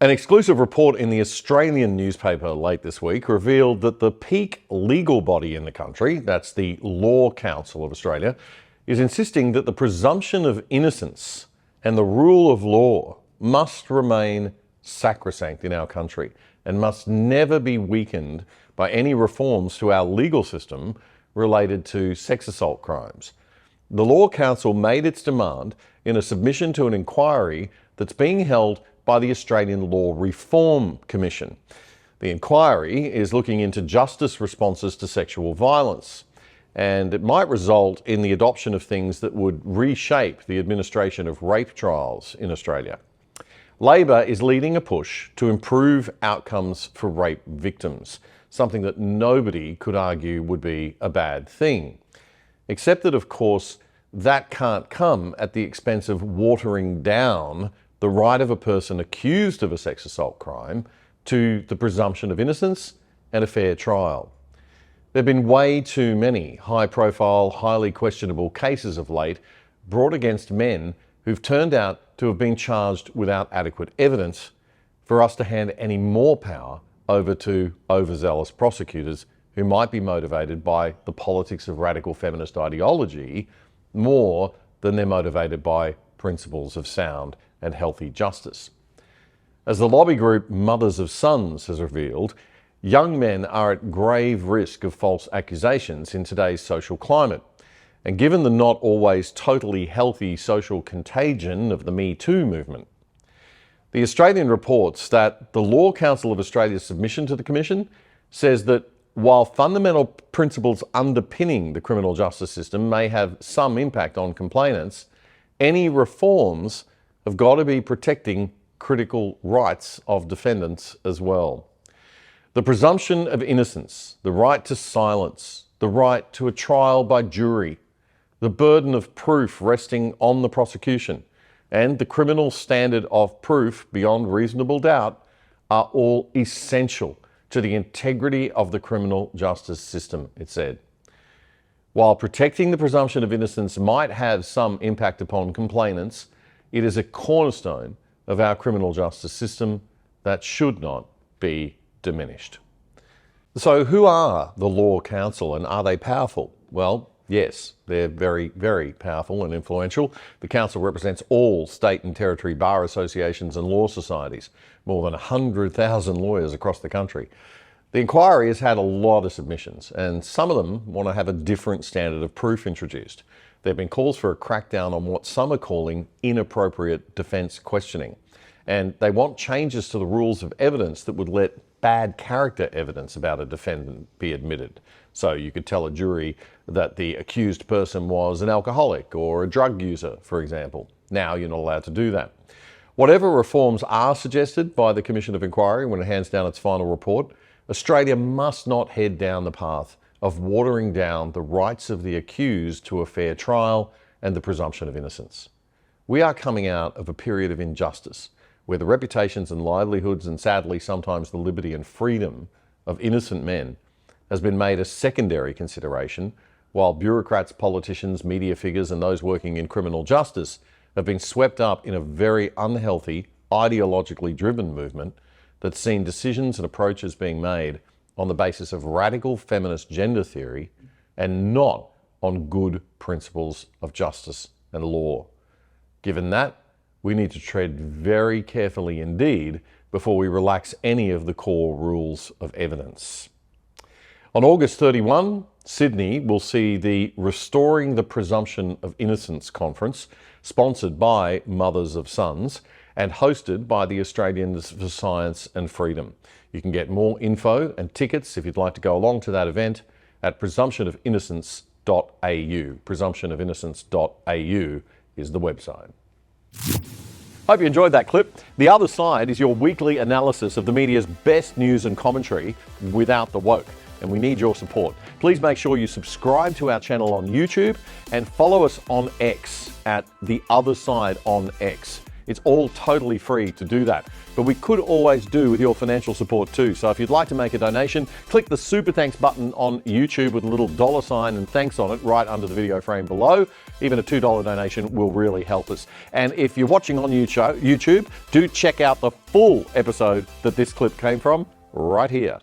An exclusive report in the Australian newspaper late this week revealed that the peak legal body in the country, that's the Law Council of Australia, is insisting that the presumption of innocence and the rule of law must remain sacrosanct in our country and must never be weakened by any reforms to our legal system related to sex assault crimes. The Law Council made its demand in a submission to an inquiry that's being held by the Australian Law Reform Commission. The inquiry is looking into justice responses to sexual violence, and it might result in the adoption of things that would reshape the administration of rape trials in Australia. Labor is leading a push to improve outcomes for rape victims, something that nobody could argue would be a bad thing. Except that, of course, that can't come at the expense of watering down the right of a person accused of a sex assault crime to the presumption of innocence and a fair trial. There have been way too many high-profile, highly questionable cases of late brought against men who've turned out to have been charged without adequate evidence for us to hand any more power over to overzealous prosecutors who might be motivated by the politics of radical feminist ideology more than they're motivated by principles of sound and healthy justice. As the lobby group Mothers of Sons has revealed, young men are at grave risk of false accusations in today's social climate. And given the not always totally healthy social contagion of the Me Too movement, the Australian reports that the Law Council of Australia's submission to the Commission says that while fundamental principles underpinning the criminal justice system may have some impact on complainants, any reforms have got to be protecting critical rights of defendants as well. The presumption of innocence, the right to silence, the right to a trial by jury, the burden of proof resting on the prosecution, and the criminal standard of proof beyond reasonable doubt are all essential to the integrity of the criminal justice system, it said. While protecting the presumption of innocence might have some impact upon complainants, it is a cornerstone of our criminal justice system that should not be diminished. So who are the Law Council and are they powerful? Well, yes, they're very, very powerful and influential. The Council represents all state and territory bar associations and law societies, more than 100,000 lawyers across the country. The inquiry has had a lot of submissions, and some of them want to have a different standard of proof introduced. There have been calls for a crackdown on what some are calling inappropriate defence questioning, and they want changes to the rules of evidence that would let bad character evidence about a defendant be admitted. So you could tell a jury that the accused person was an alcoholic or a drug user, for example. Now you're not allowed to do that. Whatever reforms are suggested by the Commission of Inquiry when it hands down its final report, Australia must not head down the path of watering down the rights of the accused to a fair trial and the presumption of innocence. We are coming out of a period of injustice where the reputations and livelihoods and sadly sometimes the liberty and freedom of innocent men has been made a secondary consideration, while bureaucrats, politicians, media figures and those working in criminal justice have been swept up in a very unhealthy, ideologically driven movement that's seen decisions and approaches being made on the basis of radical feminist gender theory and not on good principles of justice and law. Given that, we need to tread very carefully indeed before we relax any of the core rules of evidence. On August 31, Sydney will see the Restoring the Presumption of Innocence conference, sponsored by Mothers of Sons and hosted by the Australians for Science and Freedom. You can get more info and tickets if you'd like to go along to that event at presumptionofinnocence.au. Presumptionofinnocence.au is the website. Hope you enjoyed that clip. The Other Side is your weekly analysis of the media's best news and commentary without the woke, and we need your support. Please make sure you subscribe to our channel on YouTube and follow us on X at The Other Side on X. It's all totally free to do that. But we could always do with your financial support too. So if you'd like to make a donation, click the Super Thanks button on YouTube with a little $ and thanks on it right under the video frame below. Even a $2 donation will really help us. And if you're watching on YouTube, do check out the full episode that this clip came from right here.